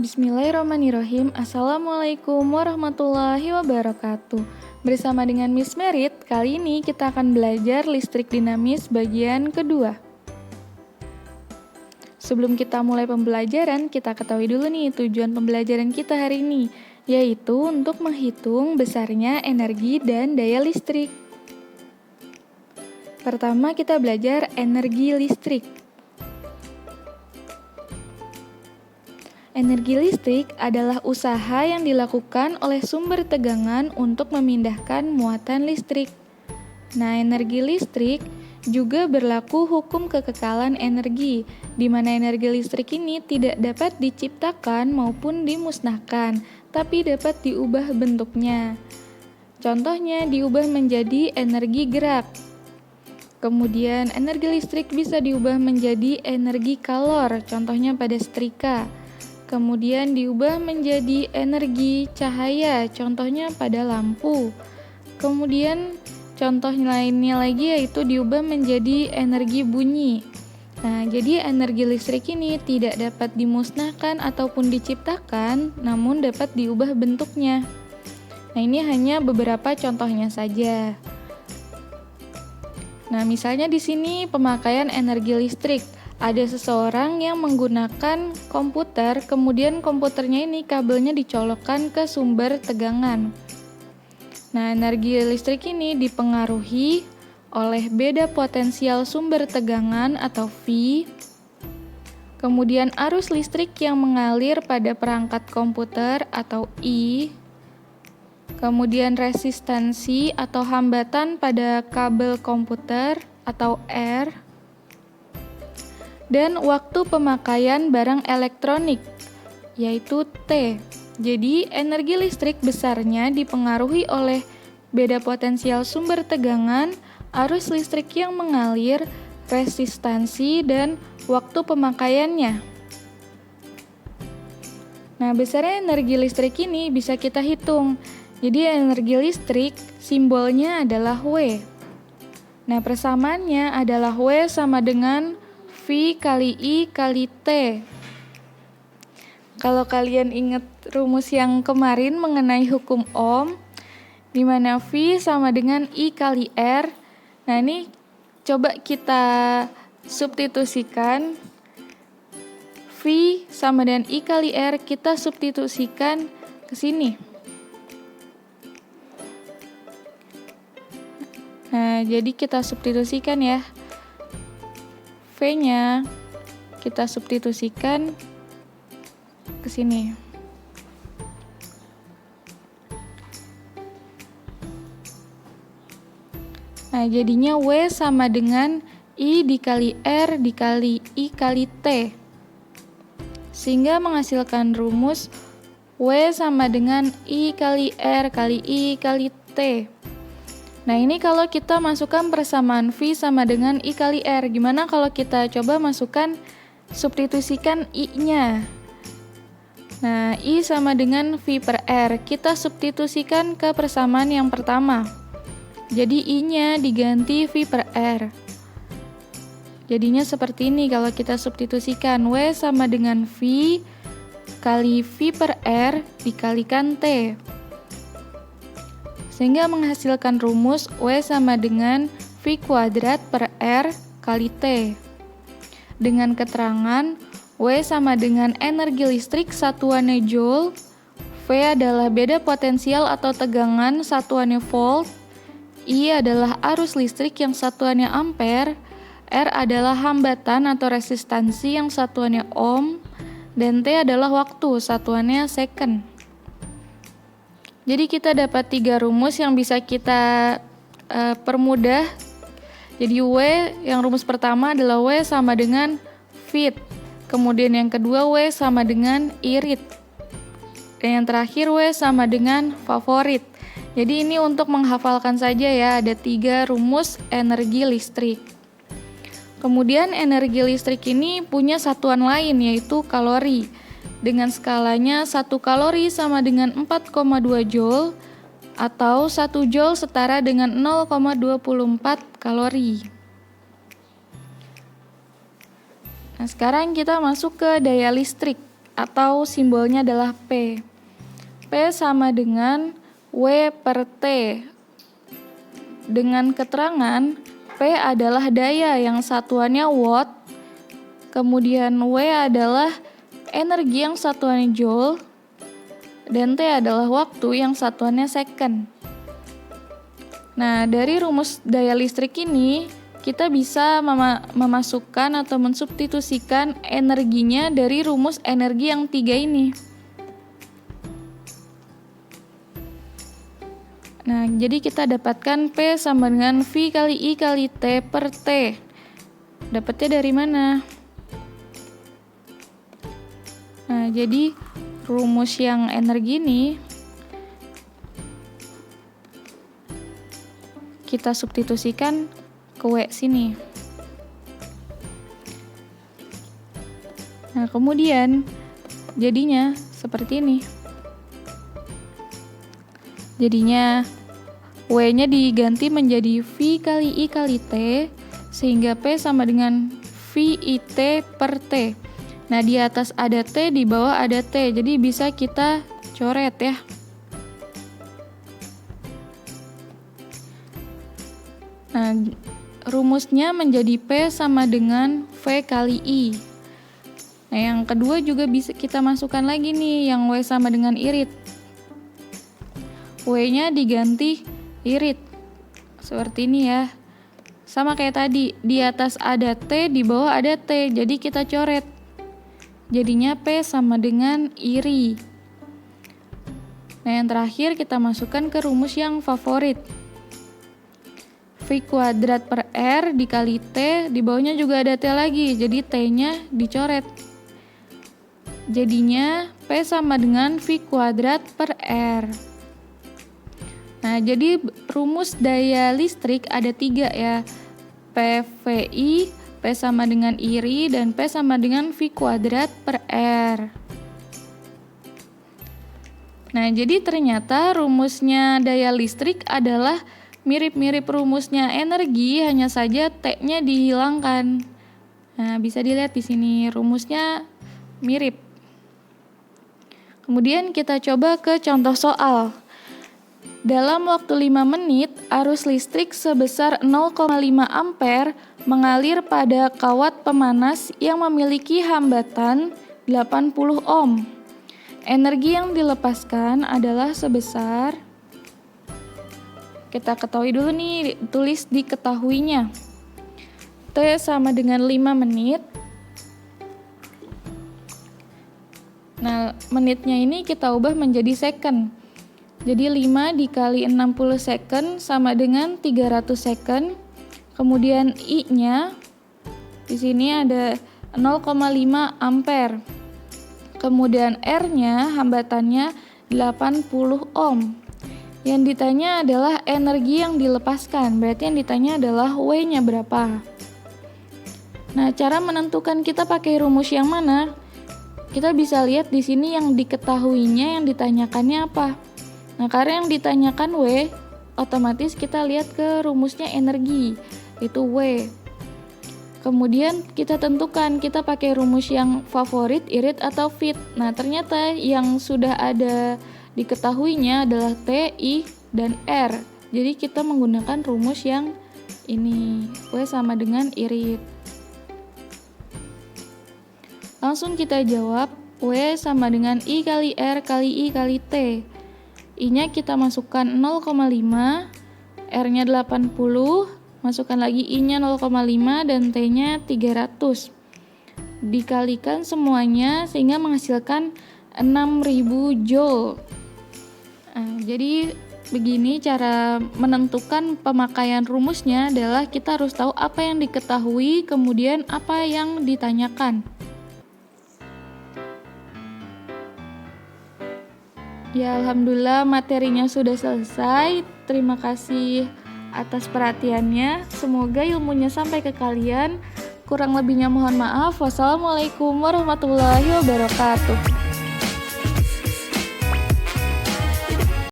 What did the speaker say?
Bismillahirrahmanirrahim. Assalamualaikum warahmatullahi wabarakatuh. Bersama dengan Miss Merit, kali ini kita akan belajar listrik dinamis bagian kedua. Sebelum kita mulai pembelajaran, kita ketahui dulu nih tujuan pembelajaran kita hari ini, yaitu untuk menghitung besarnya energi dan daya listrik. Pertama kita belajar energi listrik. Energi listrik adalah usaha yang dilakukan oleh sumber tegangan untuk memindahkan muatan listrik. Nah, energi listrik juga berlaku hukum kekekalan energi, di mana energi listrik ini tidak dapat diciptakan maupun dimusnahkan, tapi dapat diubah bentuknya. Contohnya diubah menjadi energi gerak. Kemudian energi listrik bisa diubah menjadi energi kalor, contohnya pada setrika. Kemudian diubah menjadi energi cahaya, contohnya pada lampu. Kemudian contoh lainnya lagi yaitu diubah menjadi energi bunyi. Nah, jadi energi listrik ini tidak dapat dimusnahkan ataupun diciptakan, namun dapat diubah bentuknya. Nah, ini hanya beberapa contohnya saja. Nah, misalnya di sini pemakaian energi listrik. Ada seseorang yang menggunakan komputer, kemudian komputernya ini kabelnya dicolokkan ke sumber tegangan. Nah, energi listrik ini dipengaruhi oleh beda potensial sumber tegangan atau V, kemudian arus listrik yang mengalir pada perangkat komputer atau I, kemudian resistansi atau hambatan pada kabel komputer atau R, dan waktu pemakaian barang elektronik, yaitu T. Jadi, energi listrik besarnya dipengaruhi oleh beda potensial sumber tegangan, arus listrik yang mengalir, resistansi, dan waktu pemakaiannya. Nah, besarnya energi listrik ini bisa kita hitung. Jadi, energi listrik simbolnya adalah W. Nah, persamaannya adalah W sama dengan V kali I kali T. Kalau kalian ingat rumus yang kemarin mengenai hukum Ohm, di mana V sama dengan I kali R. Nah, ini coba kita substitusikan. V sama dengan I kali R, kita substitusikan ke sini. Nah, jadi kita substitusikan ya. V-nya kita substitusikan ke sini. Nah, jadinya W sama dengan I dikali R dikali I kali T. Sehingga menghasilkan rumus W sama dengan I kali R kali I kali T. Nah, ini kalau kita masukkan persamaan V sama dengan I kali R. Gimana kalau kita coba masukkan, substitusikan I-nya? Nah, I sama dengan V per R. Kita substitusikan ke persamaan yang pertama. Jadi, I-nya diganti V per R. Jadinya seperti ini kalau kita substitusikan. W sama dengan V kali V per R dikalikan T. Sehingga menghasilkan rumus W sama dengan V kuadrat per R kali T. Dengan keterangan W sama dengan energi listrik satuannya Joule, V adalah beda potensial atau tegangan satuannya volt, I adalah arus listrik yang satuannya ampere, R adalah hambatan atau resistansi yang satuannya ohm, dan T adalah waktu satuannya second. Jadi kita dapat 3 rumus yang bisa kita permudah. Jadi W, yang rumus pertama adalah W sama dengan Vt. Kemudian yang kedua W sama dengan irit. Dan yang terakhir W sama dengan favorit. Jadi ini untuk menghafalkan saja ya, ada 3 rumus energi listrik. Kemudian energi listrik ini punya satuan lain yaitu kalori. Dengan skalanya 1 kalori sama dengan 4,2 Joule atau 1 Joule setara dengan 0,24 kalori. Nah, sekarang kita masuk ke daya listrik. atau simbolnya adalah P. P sama dengan W per T. Dengan keterangan P adalah daya yang satuannya watt, kemudian W adalah energi yang satuannya joule, dan T adalah waktu yang satuannya second. Nah, dari rumus daya listrik ini, kita bisa memasukkan atau mensubstitusikan energinya dari rumus energi yang 3 ini. Nah, jadi kita dapatkan P sama dengan V kali I kali T per T. Dapatnya dari mana? Nah, jadi rumus yang energi ini kita substitusikan ke W sini. Nah, kemudian jadinya seperti ini. Jadinya W-nya diganti menjadi V kali I kali T, sehingga P sama dengan VIT per T. Nah, di atas ada T, di bawah ada T, jadi bisa kita coret ya. Nah, rumusnya menjadi P sama dengan V kali I. Nah, yang kedua juga bisa kita masukkan lagi nih, yang W sama dengan irit. W-nya diganti irit. Seperti ini ya. Sama kayak tadi, di atas ada T, di bawah ada T, jadi kita coret. Jadinya P sama dengan iri. Nah, yang terakhir kita masukkan ke rumus yang favorit. V kuadrat per R dikali T, di bawahnya juga ada T lagi, jadi T-nya dicoret. Jadinya P sama dengan V kuadrat per R. Nah, jadi rumus daya listrik ada 3 ya. PVI, P sama dengan iri, dan P sama dengan V kuadrat per R. Nah, jadi ternyata rumusnya daya listrik adalah mirip-mirip rumusnya energi, hanya saja T-nya dihilangkan. Nah, bisa dilihat di sini rumusnya mirip. Kemudian kita coba ke contoh soal. Dalam waktu 5 menit, arus listrik sebesar 0,5 ampere mengalir pada kawat pemanas yang memiliki hambatan 80 ohm. Energi yang dilepaskan adalah sebesar, kita ketahui dulu nih, tulis diketahuinya. T sama dengan 5 menit. Nah, menitnya ini kita ubah menjadi second. Jadi 5 dikali 60 second sama dengan 300 second. Kemudian I-nya di sini ada 0,5 ampere. Kemudian R-nya hambatannya 80 ohm. Yang ditanya adalah energi yang dilepaskan. Berarti yang ditanya adalah W-nya berapa. Nah, cara menentukan kita pakai rumus yang mana? Kita bisa lihat di sini yang diketahuinya, yang ditanyakannya apa. Nah, karena yang ditanyakan W, otomatis kita lihat ke rumusnya energi, itu W. Kemudian kita tentukan kita pakai rumus yang favorit, irit, atau fit. Nah, ternyata yang sudah ada diketahuinya adalah T, I, dan R. Jadi kita menggunakan rumus yang ini, W sama dengan irit. Langsung kita jawab, W sama dengan I kali R kali I kali T. I-nya kita masukkan 0,5, R-nya 80, masukkan lagi I-nya 0,5 dan T-nya 300. Dikalikan semuanya sehingga menghasilkan 6000 joule. Nah, jadi begini cara menentukan pemakaian rumusnya adalah kita harus tahu apa yang diketahui, kemudian apa yang ditanyakan. Ya, alhamdulillah materinya sudah selesai. Terima kasih atas perhatiannya. Semoga ilmunya sampai ke kalian. Kurang lebihnya mohon maaf. Wassalamualaikum warahmatullahi wabarakatuh.